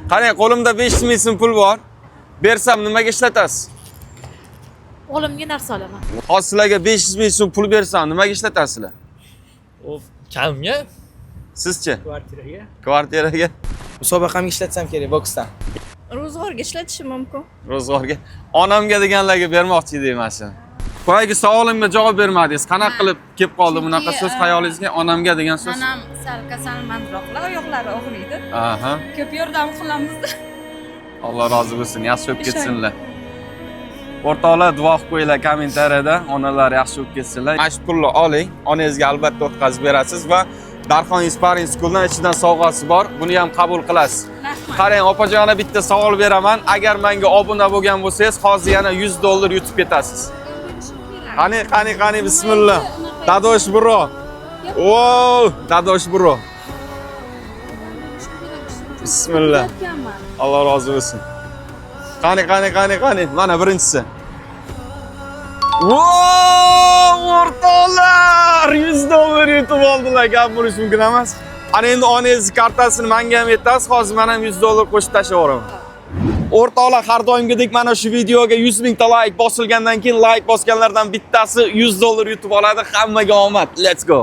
Qarang, qo'limda 500 ming so'm pul bor. Bersam nimaga ishlatasiz? O'g'limga narsa olaman. Hozir sizlarga 500 ming so'm pul bersam nimaga ishlatasizlar? O kamga Sizchi? kvartiraga. Kvartiraga, Musobaqamga ishlatsam kerak boksdan. Ro'zg'orga ishlatishim mumkin. ro'zg'orga. Onamga deganlarga bermoqchi edim mana shuni. Boyagi savolimga javob bermadingiz. Qanaqa qilib kelib qoldi bunaqa so'z xayolingizga? Onamga degan so'z. Onam sal kasalmandroqlar, oyoqlari og'riydi. Aha. Ko'p yordam qilamiz. Alloh rozi bo'lsin. Yaxshi bo'lib ketsinlar. O'rtoqlar duo qilib qo'yinglar kommentariyada. Onalar yaxshi bo'lib ketsinlar. Mana shu pulni oling. Onangizga albatta o'tkazib berasiz va Darxon Sparring Schooldan ichidan sovg'asi bor. Buni ham qabul qilasiz. Rahmat. Qarang, opajona bitta savol beraman. Agar menga obuna bo'lgan bo'lsangiz, hozir yana $100 yutib ketasiz. Qani, bismillah. Dadosh bro. Wow, dadosh bro. Bismillah. Alloh rozi bo'lsin. Qani. Mana birinchisi. Wow, o'rtoqlar, $100 yutib oldilar. Gap bo'lish mumkin emas. Ana endi onangiz kartasini menga ham aytasiz, hozir men ham $100 qo'shib tashlayveraman. O'rtoqlar, har doimgidek mana shu videoga 100 mingta like bosilgandan keyin like bosganlardan bittasi $100 yutib oladi. Hammaga omad. Let's go.